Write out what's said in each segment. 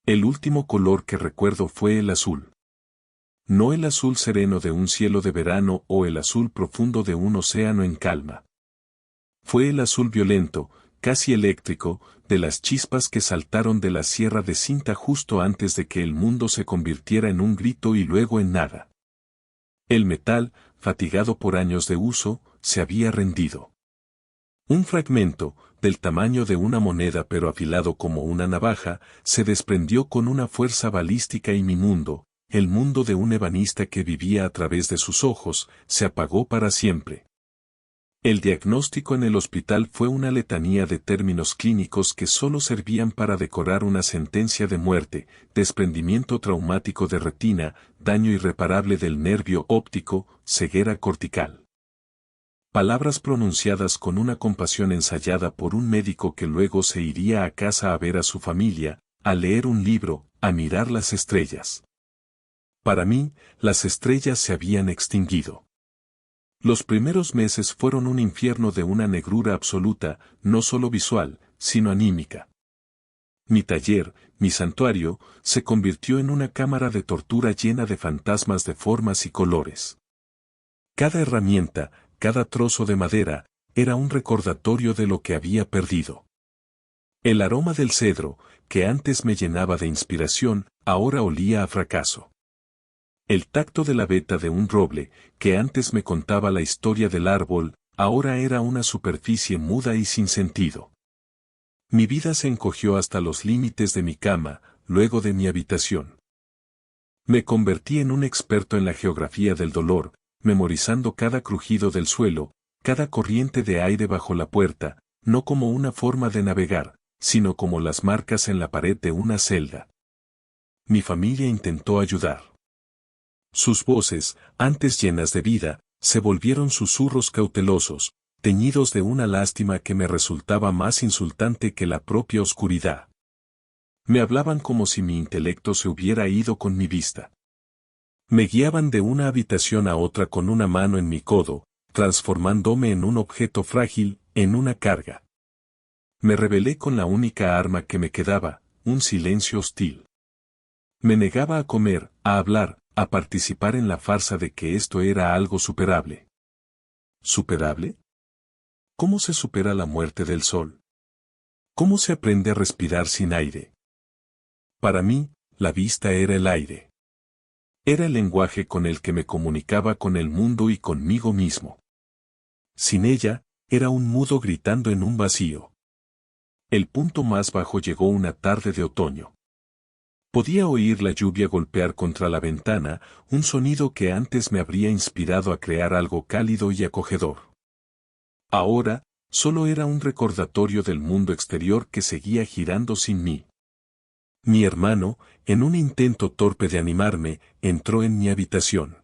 El último color que recuerdo fue el azul. No el azul sereno de un cielo de verano o el azul profundo de un océano en calma. Fue el azul violento, casi eléctrico, de las chispas que saltaron de la sierra de cinta justo antes de que el mundo se convirtiera en un grito y luego en nada. El metal, fatigado por años de uso, se había rendido. Un fragmento, del tamaño de una moneda pero afilado como una navaja, se desprendió con una fuerza balística y mi mundo, el mundo de un ebanista que vivía a través de sus ojos, se apagó para siempre. El diagnóstico en el hospital fue una letanía de términos clínicos que solo servían para decorar una sentencia de muerte: desprendimiento traumático de retina, daño irreparable del nervio óptico, ceguera cortical. Palabras pronunciadas con una compasión ensayada por un médico que luego se iría a casa a ver a su familia, a leer un libro, a mirar las estrellas. Para mí, las estrellas se habían extinguido. Los primeros meses fueron un infierno de una negrura absoluta, no solo visual, sino anímica. Mi taller, mi santuario, se convirtió en una cámara de tortura llena de fantasmas de formas y colores. Cada herramienta, cada trozo de madera, era un recordatorio de lo que había perdido. El aroma del cedro, que antes me llenaba de inspiración, ahora olía a fracaso. El tacto de la veta de un roble, que antes me contaba la historia del árbol, ahora era una superficie muda y sin sentido. Mi vida se encogió hasta los límites de mi cama, luego de mi habitación. Me convertí en un experto en la geografía del dolor, memorizando cada crujido del suelo, cada corriente de aire bajo la puerta, no como una forma de navegar, sino como las marcas en la pared de una celda. Mi familia intentó ayudar. Sus voces, antes llenas de vida, se volvieron susurros cautelosos, teñidos de una lástima que me resultaba más insultante que la propia oscuridad. Me hablaban como si mi intelecto se hubiera ido con mi vista. Me guiaban de una habitación a otra con una mano en mi codo, transformándome en un objeto frágil, en una carga. Me rebelé con la única arma que me quedaba, un silencio hostil. Me negaba a comer, a hablar, a participar en la farsa de que esto era algo superable. ¿Superable? ¿Cómo se supera la muerte del sol? ¿Cómo se aprende a respirar sin aire? Para mí, la vista era el aire. Era el lenguaje con el que me comunicaba con el mundo y conmigo mismo. Sin ella, era un mudo gritando en un vacío. El punto más bajo llegó una tarde de otoño. Podía oír la lluvia golpear contra la ventana, un sonido que antes me habría inspirado a crear algo cálido y acogedor. Ahora, solo era un recordatorio del mundo exterior que seguía girando sin mí. Mi hermano, en un intento torpe de animarme, entró en mi habitación.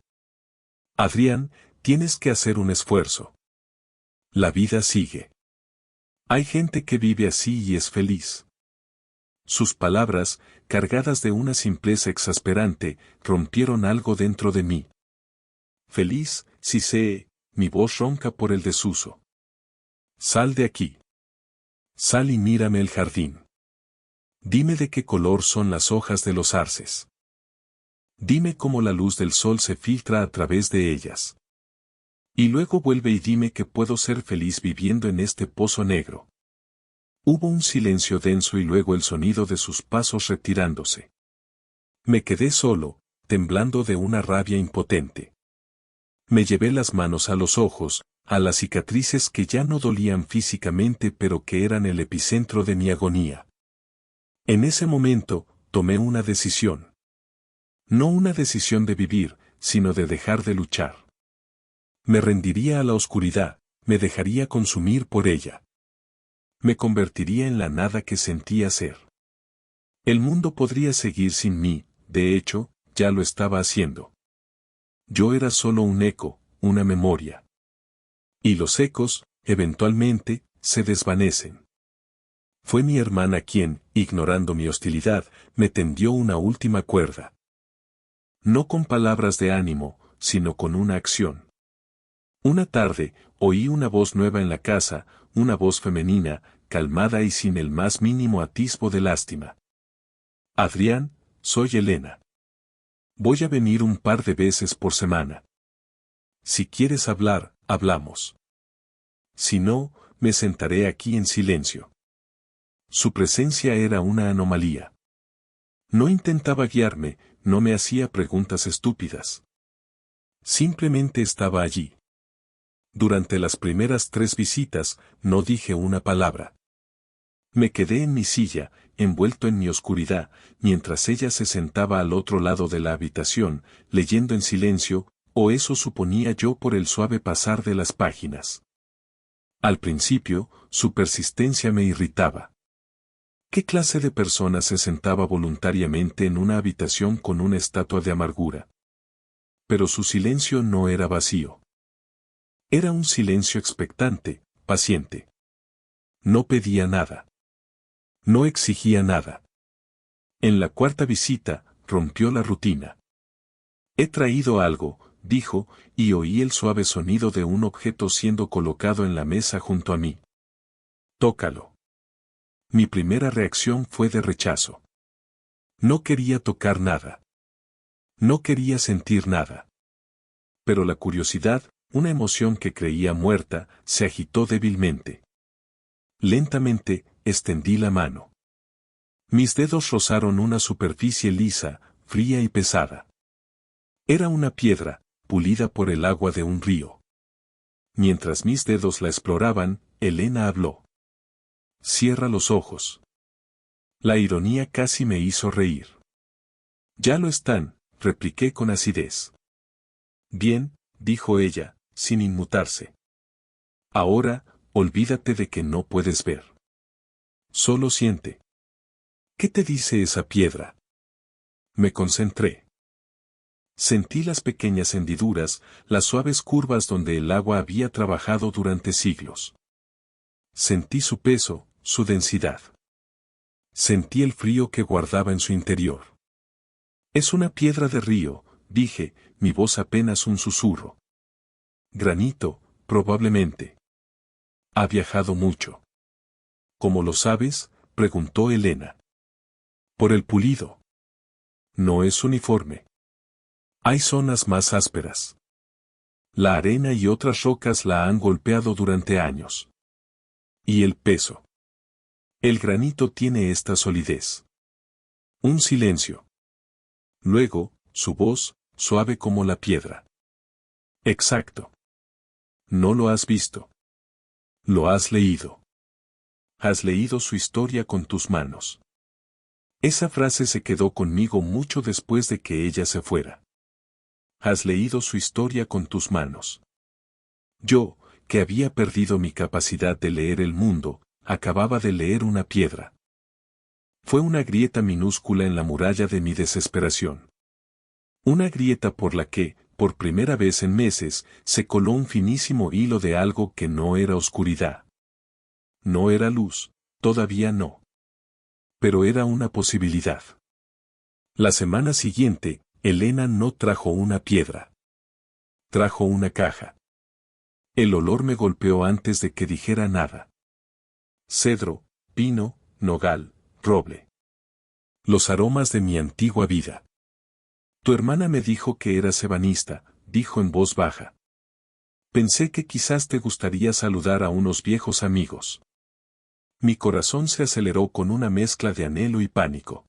Adrián, tienes que hacer un esfuerzo. La vida sigue. Hay gente que vive así y es feliz. Sus palabras, cargadas de una simpleza exasperante, rompieron algo dentro de mí. Feliz, sí sé, mi voz ronca por el desuso. Sal de aquí. Sal y mírame el jardín. Dime de qué color son las hojas de los arces. Dime cómo la luz del sol se filtra a través de ellas. Y luego vuelve y dime que puedo ser feliz viviendo en este pozo negro. Hubo un silencio denso y luego el sonido de sus pasos retirándose. Me quedé solo, temblando de una rabia impotente. Me llevé las manos a los ojos, a las cicatrices que ya no dolían físicamente pero que eran el epicentro de mi agonía. En ese momento, tomé una decisión. No una decisión de vivir, sino de dejar de luchar. Me rendiría a la oscuridad, me dejaría consumir por ella. Me convertiría en la nada que sentía ser. El mundo podría seguir sin mí, de hecho, ya lo estaba haciendo. Yo era solo un eco, una memoria. Y los ecos, eventualmente, se desvanecen. Fue mi hermana quien, ignorando mi hostilidad, me tendió una última cuerda. No con palabras de ánimo, sino con una acción. Una tarde, oí una voz nueva en la casa, una voz femenina, calmada y sin el más mínimo atisbo de lástima. Adrián, soy Elena. Voy a venir un par de veces por semana. Si quieres hablar, hablamos. Si no, me sentaré aquí en silencio. Su presencia era una anomalía. No intentaba guiarme, no me hacía preguntas estúpidas. Simplemente estaba allí. Durante las primeras 3 visitas, no dije una palabra. Me quedé en mi silla, envuelto en mi oscuridad, mientras ella se sentaba al otro lado de la habitación, leyendo en silencio, o eso suponía yo por el suave pasar de las páginas. Al principio, su persistencia me irritaba. ¿Qué clase de persona se sentaba voluntariamente en una habitación con una estatua de amargura? Pero su silencio no era vacío. Era un silencio expectante, paciente. No pedía nada. No exigía nada. En la 4ª visita, rompió la rutina. He traído algo, dijo, y oí el suave sonido de un objeto siendo colocado en la mesa junto a mí. Tócalo. Mi primera reacción fue de rechazo. No quería tocar nada. No quería sentir nada. Pero la curiosidad, una emoción que creía muerta, se agitó débilmente. Lentamente, extendí la mano. Mis dedos rozaron una superficie lisa, fría y pesada. Era una piedra, pulida por el agua de un río. Mientras mis dedos la exploraban, Elena habló. Cierra los ojos. La ironía casi me hizo reír. Ya lo están, repliqué con acidez. Bien, dijo ella, sin inmutarse. Ahora, olvídate de que no puedes ver. Solo siente. ¿Qué te dice esa piedra? Me concentré. Sentí las pequeñas hendiduras, las suaves curvas donde el agua había trabajado durante siglos. Sentí su peso, su densidad. Sentí el frío que guardaba en su interior. Es una piedra de río, dije, mi voz apenas un susurro. Granito, probablemente. Ha viajado mucho. ¿Cómo lo sabes?, preguntó Elena. Por el pulido. No es uniforme. Hay zonas más ásperas. La arena y otras rocas la han golpeado durante años. ¿Y el peso? El granito tiene esta solidez. Un silencio. Luego, su voz, suave como la piedra. Exacto. No lo has visto. Lo has leído. Has leído su historia con tus manos. Esa frase se quedó conmigo mucho después de que ella se fuera. Has leído su historia con tus manos. Yo, que había perdido mi capacidad de leer el mundo, acababa de leer una piedra. Fue una grieta minúscula en la muralla de mi desesperación. Una grieta por la que, por primera vez en meses, se coló un finísimo hilo de algo que no era oscuridad. No era luz, todavía no. Pero era una posibilidad. La semana siguiente, Elena no trajo una piedra. Trajo una caja. El olor me golpeó antes de que dijera nada. Cedro, pino, nogal, roble. Los aromas de mi antigua vida. Tu hermana me dijo que eras ebanista, dijo en voz baja. Pensé que quizás te gustaría saludar a unos viejos amigos. Mi corazón se aceleró con una mezcla de anhelo y pánico.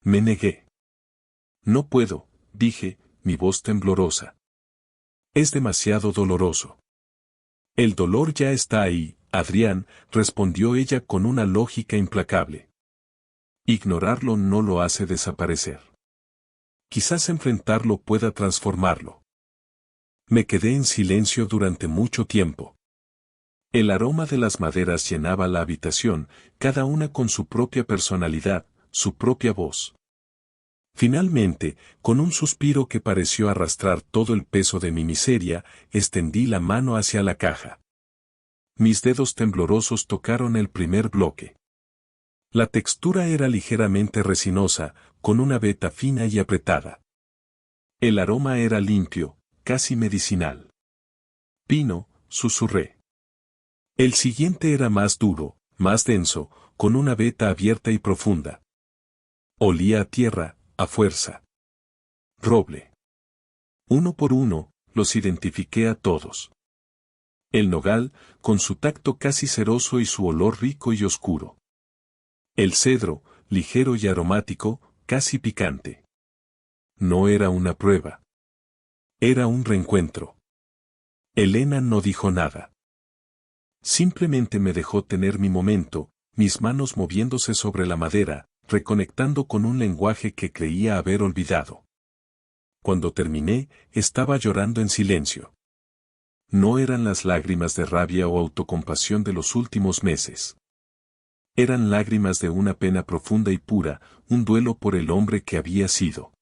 Me negué. No puedo, dije, mi voz temblorosa. Es demasiado doloroso. El dolor ya está ahí, Adrián, respondió ella con una lógica implacable. Ignorarlo no lo hace desaparecer. Quizás enfrentarlo pueda transformarlo. Me quedé en silencio durante mucho tiempo. El aroma de las maderas llenaba la habitación, cada una con su propia personalidad, su propia voz. Finalmente, con un suspiro que pareció arrastrar todo el peso de mi miseria, extendí la mano hacia la caja. Mis dedos temblorosos tocaron el primer bloque. La textura era ligeramente resinosa, con una veta fina y apretada. El aroma era limpio, casi medicinal. Pino, susurré. El siguiente era más duro, más denso, con una veta abierta y profunda. Olía a tierra, a fuerza. Roble. Uno por uno, los identifiqué a todos. El nogal, con su tacto casi ceroso y su olor rico y oscuro. El cedro, ligero y aromático, casi picante. No era una prueba. Era un reencuentro. Elena no dijo nada. Simplemente me dejó tener mi momento, mis manos moviéndose sobre la madera, reconectando con un lenguaje que creía haber olvidado. Cuando terminé, estaba llorando en silencio. No eran las lágrimas de rabia o autocompasión de los últimos meses. Eran lágrimas de una pena profunda y pura, un duelo por el hombre que había sido.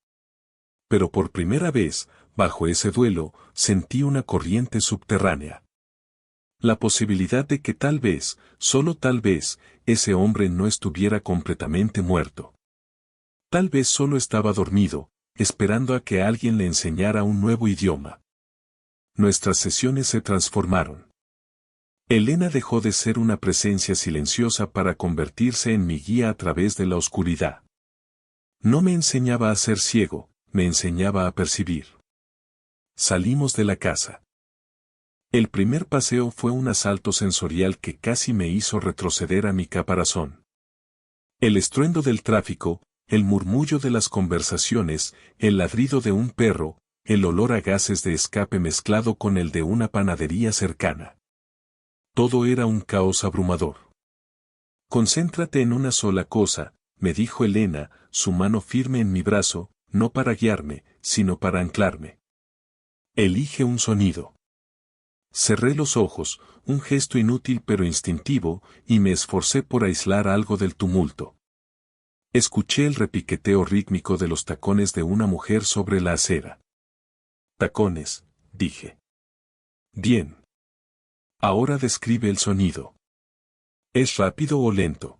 Pero por primera vez, bajo ese duelo, sentí una corriente subterránea. La posibilidad de que tal vez, solo tal vez, ese hombre no estuviera completamente muerto. Tal vez solo estaba dormido, esperando a que alguien le enseñara un nuevo idioma. Nuestras sesiones se transformaron. Elena dejó de ser una presencia silenciosa para convertirse en mi guía a través de la oscuridad. No me enseñaba a ser ciego, me enseñaba a percibir. Salimos de la casa. El primer paseo fue un asalto sensorial que casi me hizo retroceder a mi caparazón. El estruendo del tráfico, el murmullo de las conversaciones, el ladrido de un perro, el olor a gases de escape mezclado con el de una panadería cercana. Todo era un caos abrumador. Concéntrate en una sola cosa, me dijo Elena, su mano firme en mi brazo, no para guiarme, sino para anclarme. Elige un sonido. Cerré los ojos, un gesto inútil pero instintivo, y me esforcé por aislar algo del tumulto. Escuché el repiqueteo rítmico de los tacones de una mujer sobre la acera. Tacones, dije. Bien. Ahora describe el sonido. ¿Es rápido o lento?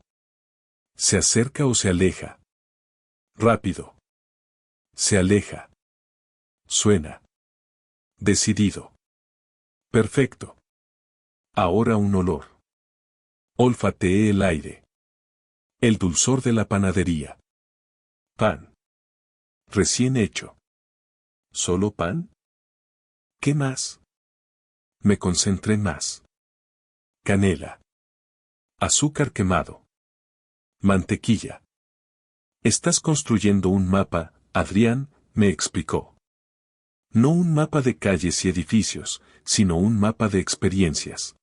¿Se acerca o se aleja? Rápido. Se aleja. Suena. Decidido. Perfecto. Ahora un olor. Olfateé el aire. El dulzor de la panadería. Pan. Recién hecho. ¿Solo pan? ¿Qué más? Me concentré más. Canela. Azúcar quemado. Mantequilla. Estás construyendo un mapa, Adrián, me explicó. No un mapa de calles y edificios, sino un mapa de experiencias.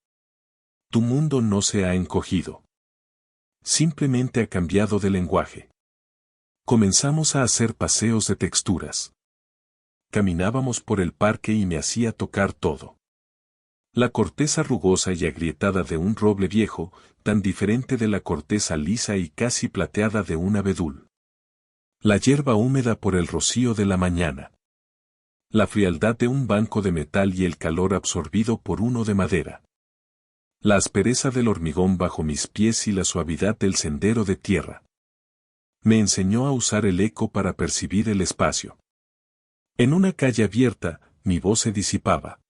Tu mundo no se ha encogido. Simplemente ha cambiado de lenguaje. Comenzamos a hacer paseos de texturas. Caminábamos por el parque y me hacía tocar todo. La corteza rugosa y agrietada de un roble viejo, tan diferente de la corteza lisa y casi plateada de un abedul. La hierba húmeda por el rocío de la mañana. La frialdad de un banco de metal y el calor absorbido por uno de madera. La aspereza del hormigón bajo mis pies y la suavidad del sendero de tierra. Me enseñó a usar el eco para percibir el espacio. En una calle abierta, mi voz se disipaba.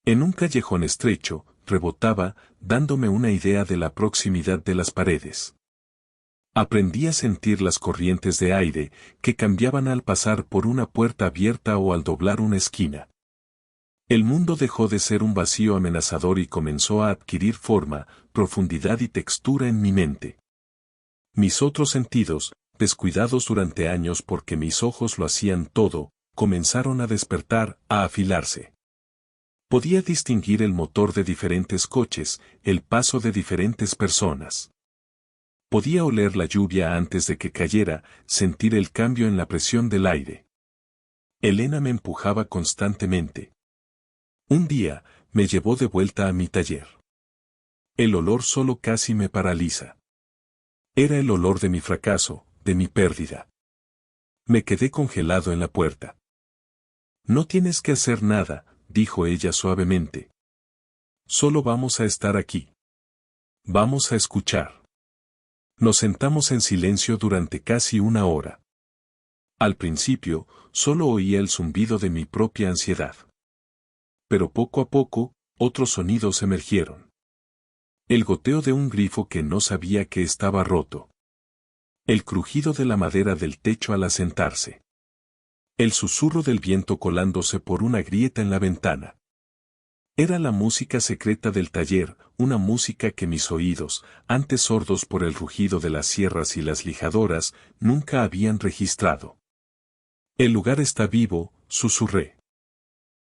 En un callejón estrecho, rebotaba, dándome una idea de la proximidad de las paredes. Aprendí a sentir las corrientes de aire, que cambiaban al pasar por una puerta abierta o al doblar una esquina. El mundo dejó de ser un vacío amenazador y comenzó a adquirir forma, profundidad y textura en mi mente. Mis otros sentidos, descuidados durante años porque mis ojos lo hacían todo, comenzaron a despertar, a afilarse. Podía distinguir el motor de diferentes coches, el paso de diferentes personas. Podía oler la lluvia antes de que cayera, sentir el cambio en la presión del aire. Elena me empujaba constantemente. Un día, me llevó de vuelta a mi taller. El olor solo casi me paraliza. Era el olor de mi fracaso, de mi pérdida. Me quedé congelado en la puerta. No tienes que hacer nada, dijo ella suavemente. Solo vamos a estar aquí. Vamos a escuchar. Nos sentamos en silencio durante casi una hora. Al principio, solo oía el zumbido de mi propia ansiedad. Pero poco a poco, otros sonidos emergieron. El goteo de un grifo que no sabía que estaba roto. El crujido de la madera del techo al asentarse. El susurro del viento colándose por una grieta en la ventana. Era la música secreta del taller, una música que mis oídos, antes sordos por el rugido de las sierras y las lijadoras, nunca habían registrado. El lugar está vivo, susurré.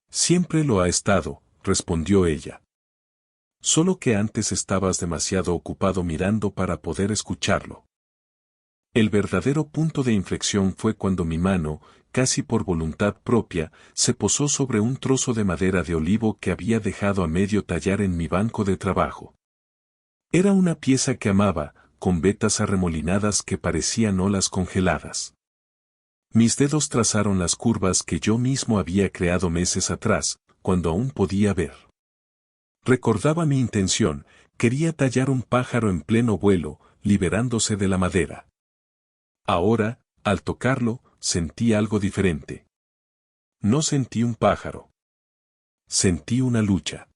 Siempre lo ha estado, respondió ella. Solo que antes estabas demasiado ocupado mirando para poder escucharlo. El verdadero punto de inflexión fue cuando mi mano, casi por voluntad propia, se posó sobre un trozo de madera de olivo que había dejado a medio tallar en mi banco de trabajo. Era una pieza que amaba, con vetas arremolinadas que parecían olas congeladas. Mis dedos trazaron las curvas que yo mismo había creado meses atrás, cuando aún podía ver. Recordaba mi intención, quería tallar un pájaro en pleno vuelo, liberándose de la madera. Ahora, al tocarlo, sentí algo diferente. No sentí un pájaro. Sentí una lucha.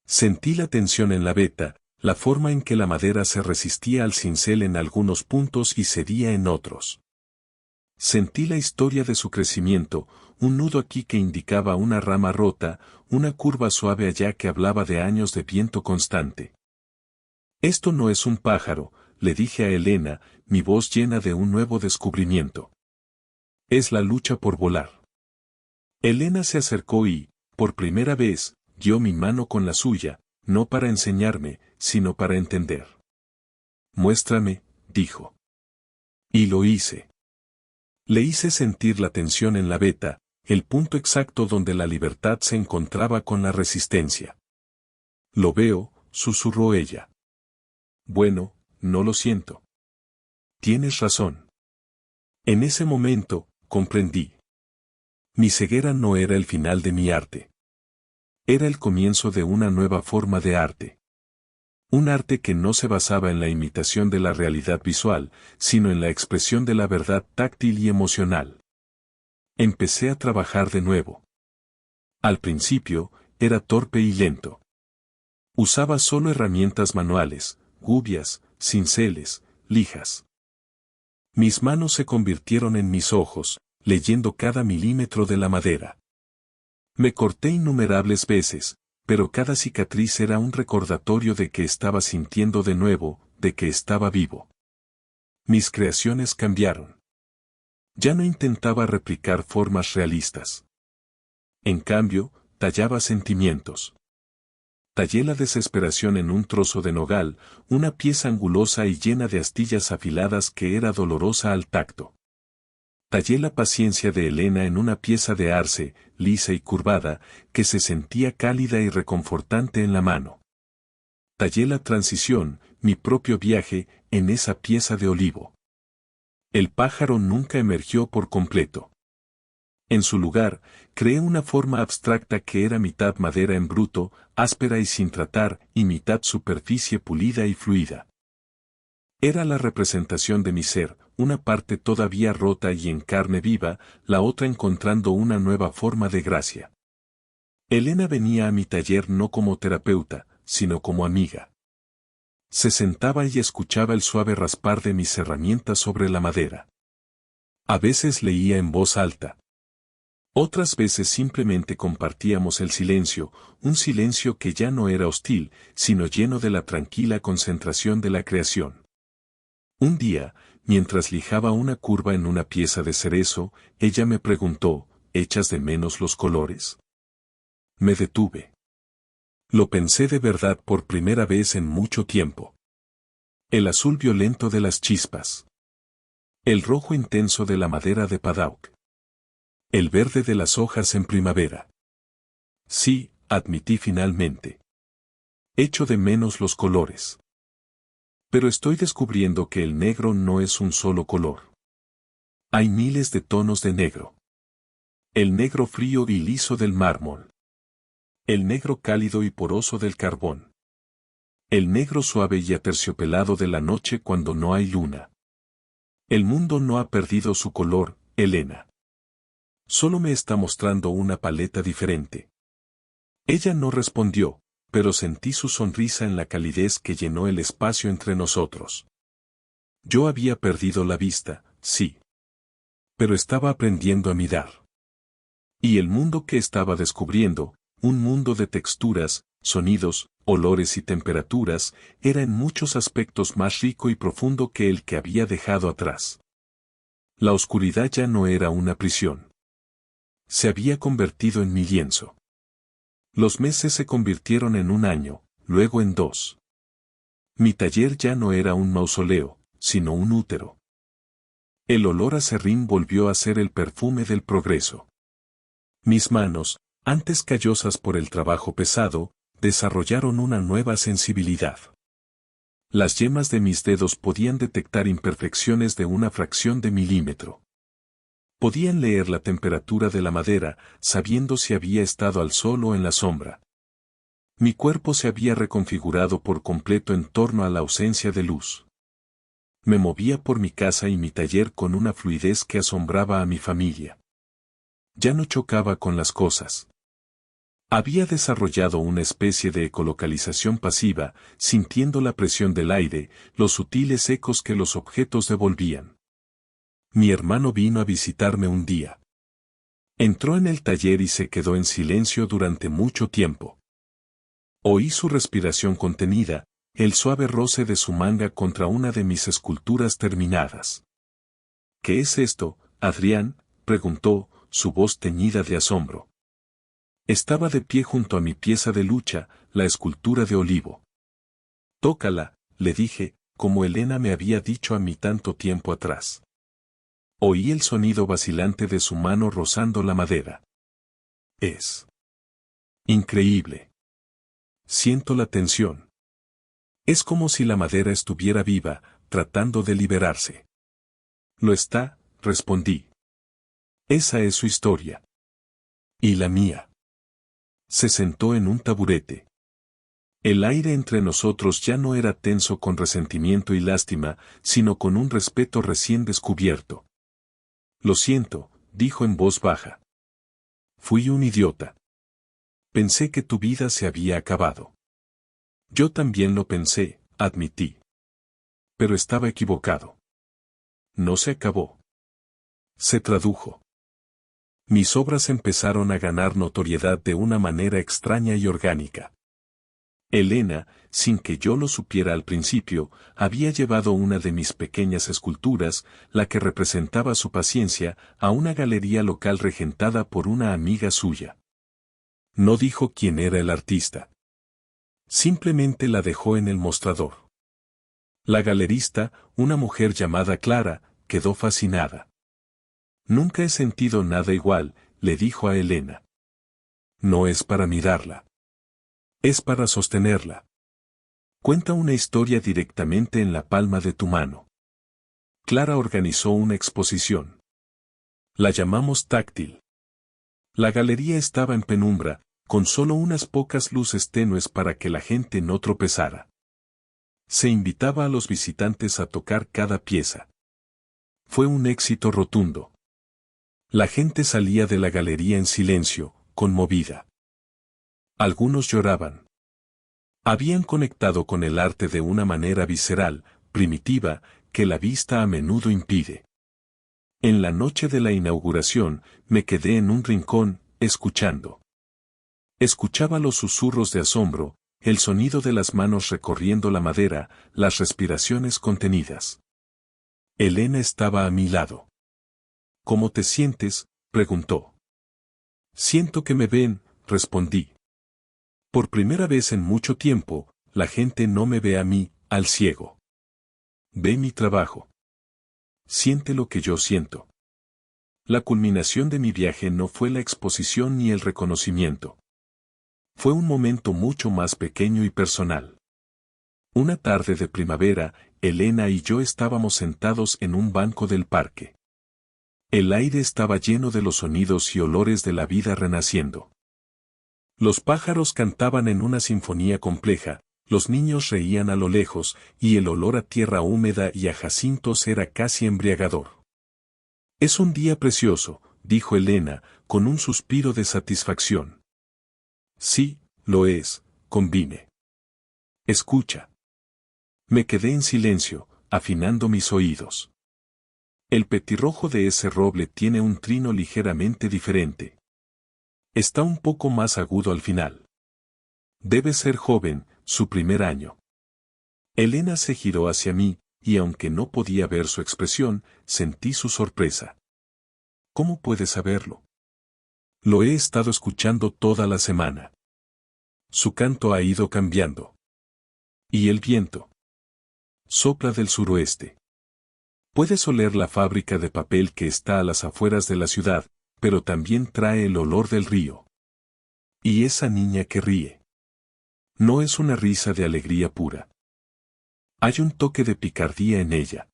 Sentí la tensión en la veta, la forma en que la madera se resistía al cincel en algunos puntos y cedía en otros. Sentí la historia de su crecimiento, un nudo aquí que indicaba una rama rota, una curva suave allá que hablaba de años de viento constante. Esto no es un pájaro, le dije a Elena, mi voz llena de un nuevo descubrimiento. Es la lucha por volar. Elena se acercó y, por primera vez, dio mi mano con la suya, no para enseñarme, sino para entender. Muéstrame, dijo. Y lo hice. Le hice sentir la tensión en la veta, el punto exacto donde la libertad se encontraba con la resistencia. Lo veo, susurró ella. Bueno, no lo siento. Tienes razón. En ese momento, comprendí. Mi ceguera no era el final de mi arte. Era el comienzo de una nueva forma de arte. Un arte que no se basaba en la imitación de la realidad visual, sino en la expresión de la verdad táctil y emocional. Empecé a trabajar de nuevo. Al principio, era torpe y lento. Usaba solo herramientas manuales, gubias, cinceles, lijas. Mis manos se convirtieron en mis ojos, leyendo cada milímetro de la madera. Me corté innumerables veces, pero cada cicatriz era un recordatorio de que estaba sintiendo de nuevo, de que estaba vivo. Mis creaciones cambiaron. Ya no intentaba replicar formas realistas. En cambio, tallaba sentimientos. Tallé la desesperación en un trozo de nogal, una pieza angulosa y llena de astillas afiladas que era dolorosa al tacto. Tallé la paciencia de Elena en una pieza de arce, lisa y curvada, que se sentía cálida y reconfortante en la mano. Tallé la transición, mi propio viaje, en esa pieza de olivo. El pájaro nunca emergió por completo. En su lugar, creé una forma abstracta que era mitad madera en bruto, áspera y sin tratar, y mitad superficie pulida y fluida. Era la representación de mi ser, una parte todavía rota y en carne viva, la otra encontrando una nueva forma de gracia. Elena venía a mi taller no como terapeuta, sino como amiga. Se sentaba y escuchaba el suave raspar de mis herramientas sobre la madera. A veces leía en voz alta. Otras veces simplemente compartíamos el silencio, un silencio que ya no era hostil, sino lleno de la tranquila concentración de la creación. Un día, mientras lijaba una curva en una pieza de cerezo, ella me preguntó, ¿echas de menos los colores? Me detuve. Lo pensé de verdad por primera vez en mucho tiempo. El azul violento de las chispas. El rojo intenso de la madera de Padauk. El verde de las hojas en primavera. Sí, admití finalmente. Echo de menos los colores. Pero estoy descubriendo que el negro no es un solo color. Hay miles de tonos de negro. El negro frío y liso del mármol. El negro cálido y poroso del carbón. El negro suave y aterciopelado de la noche cuando no hay luna. El mundo no ha perdido su color, Elena. Solo me está mostrando una paleta diferente. Ella no respondió, pero sentí su sonrisa en la calidez que llenó el espacio entre nosotros. Yo había perdido la vista, sí. Pero estaba aprendiendo a mirar. Y el mundo que estaba descubriendo, un mundo de texturas, sonidos, olores y temperaturas, era en muchos aspectos más rico y profundo que el que había dejado atrás. La oscuridad ya no era una prisión. Se había convertido en mi lienzo. Los meses se convirtieron en un año, luego en 2. Mi taller ya no era un mausoleo, sino un útero. El olor a serrín volvió a ser el perfume del progreso. Mis manos, antes callosas por el trabajo pesado, desarrollaron una nueva sensibilidad. Las yemas de mis dedos podían detectar imperfecciones de una fracción de milímetro. Podían leer la temperatura de la madera, sabiendo si había estado al sol o en la sombra. Mi cuerpo se había reconfigurado por completo en torno a la ausencia de luz. Me movía por mi casa y mi taller con una fluidez que asombraba a mi familia. Ya no chocaba con las cosas. Había desarrollado una especie de ecolocalización pasiva, sintiendo la presión del aire, los sutiles ecos que los objetos devolvían. Mi hermano vino a visitarme un día. Entró en el taller y se quedó en silencio durante mucho tiempo. Oí su respiración contenida, el suave roce de su manga contra una de mis esculturas terminadas. ¿Qué es esto, Adrián?, preguntó, su voz teñida de asombro. Estaba de pie junto a mi pieza de lucha, la escultura de olivo. Tócala, le dije, como Elena me había dicho a mí tanto tiempo atrás. Oí el sonido vacilante de su mano rozando la madera. Es increíble. Siento la tensión. Es como si la madera estuviera viva, tratando de liberarse. Lo está, respondí. Esa es su historia. ¿Y la mía? Se sentó en un taburete. El aire entre nosotros ya no era tenso con resentimiento y lástima, sino con un respeto recién descubierto. Lo siento, dijo en voz baja. Fui un idiota. Pensé que tu vida se había acabado. Yo también lo pensé, admití. Pero estaba equivocado. No se acabó. Se tradujo. Mis obras empezaron a ganar notoriedad de una manera extraña y orgánica. Elena, sin que yo lo supiera al principio, había llevado una de mis pequeñas esculturas, la que representaba su paciencia, a una galería local regentada por una amiga suya. No dijo quién era el artista. Simplemente la dejó en el mostrador. La galerista, una mujer llamada Clara, quedó fascinada. Nunca he sentido nada igual, le dijo a Elena. No es para mirarla. Es para sostenerla. Cuenta una historia directamente en la palma de tu mano. Clara organizó una exposición. La llamamos táctil. La galería estaba en penumbra, con solo unas pocas luces tenues para que la gente no tropezara. Se invitaba a los visitantes a tocar cada pieza. Fue un éxito rotundo. La gente salía de la galería en silencio, conmovida. Algunos lloraban. Habían conectado con el arte de una manera visceral, primitiva, que la vista a menudo impide. En la noche de la inauguración, me quedé en un rincón, escuchando. Escuchaba los susurros de asombro, el sonido de las manos recorriendo la madera, las respiraciones contenidas. Elena estaba a mi lado. ¿Cómo te sientes?, preguntó. Siento que me ven, respondí. Por primera vez en mucho tiempo, la gente no me ve a mí, al ciego. Ve mi trabajo. Siente lo que yo siento. La culminación de mi viaje no fue la exposición ni el reconocimiento. Fue un momento mucho más pequeño y personal. Una tarde de primavera, Elena y yo estábamos sentados en un banco del parque. El aire estaba lleno de los sonidos y olores de la vida renaciendo. Los pájaros cantaban en una sinfonía compleja, los niños reían a lo lejos, y el olor a tierra húmeda y a jacintos era casi embriagador. Es un día precioso, dijo Elena, con un suspiro de satisfacción. Sí, lo es, convine. Escucha. Me quedé en silencio, afinando mis oídos. El petirrojo de ese roble tiene un trino ligeramente diferente. Está un poco más agudo al final. Debe ser joven, su primer año. Elena se giró hacia mí, y aunque no podía ver su expresión, sentí su sorpresa. ¿Cómo puedes saberlo? Lo he estado escuchando toda la semana. Su canto ha ido cambiando. ¿Y el viento? Sopla del suroeste. Puedes oler la fábrica de papel que está a las afueras de la ciudad, pero también trae el olor del río. Y esa niña que ríe. No es una risa de alegría pura. Hay un toque de picardía en ella.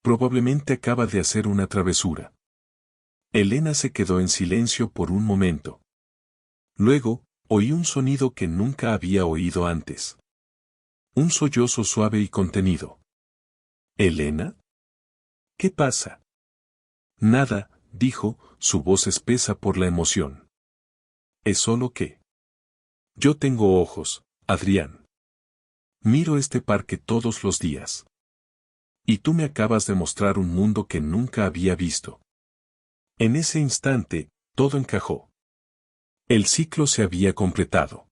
Probablemente acaba de hacer una travesura. Elena se quedó en silencio por un momento. Luego, oí un sonido que nunca había oído antes. Un sollozo suave y contenido. ¿Elena? ¿Qué pasa? Nada, dijo, su voz espesa por la emoción. Es solo que... Yo tengo ojos, Adrián. Miro este parque todos los días. Y tú me acabas de mostrar un mundo que nunca había visto. En ese instante, todo encajó. El ciclo se había completado.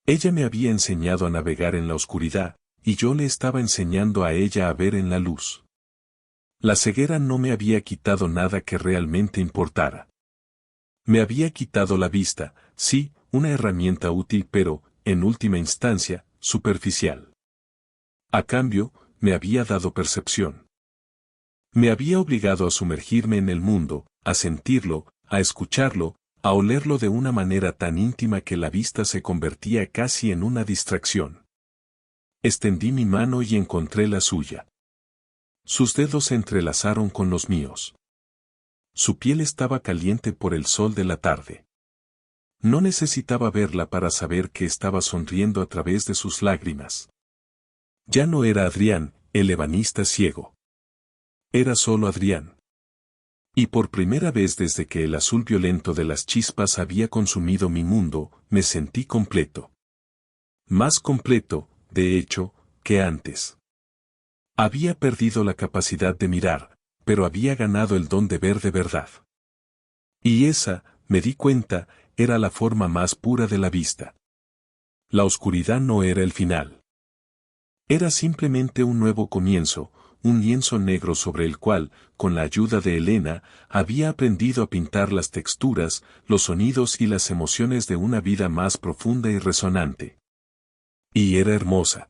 Ella me había enseñado a navegar en la oscuridad, y yo le estaba enseñando a ella a ver en la luz. La ceguera no me había quitado nada que realmente importara. Me había quitado la vista, sí, una herramienta útil pero, en última instancia, superficial. A cambio, me había dado percepción. Me había obligado a sumergirme en el mundo, a sentirlo, a escucharlo, a olerlo de una manera tan íntima que la vista se convertía casi en una distracción. Extendí mi mano y encontré la suya. Sus dedos se entrelazaron con los míos. Su piel estaba caliente por el sol de la tarde. No necesitaba verla para saber que estaba sonriendo a través de sus lágrimas. Ya no era Adrián, el ebanista ciego. Era solo Adrián. Y por primera vez desde que el azul violento de las chispas había consumido mi mundo, me sentí completo. Más completo, de hecho, que antes. Había perdido la capacidad de mirar, pero había ganado el don de ver de verdad. Y esa, me di cuenta, era la forma más pura de la vista. La oscuridad no era el final. Era simplemente un nuevo comienzo, un lienzo negro sobre el cual, con la ayuda de Elena, había aprendido a pintar las texturas, los sonidos y las emociones de una vida más profunda y resonante. Y era hermosa.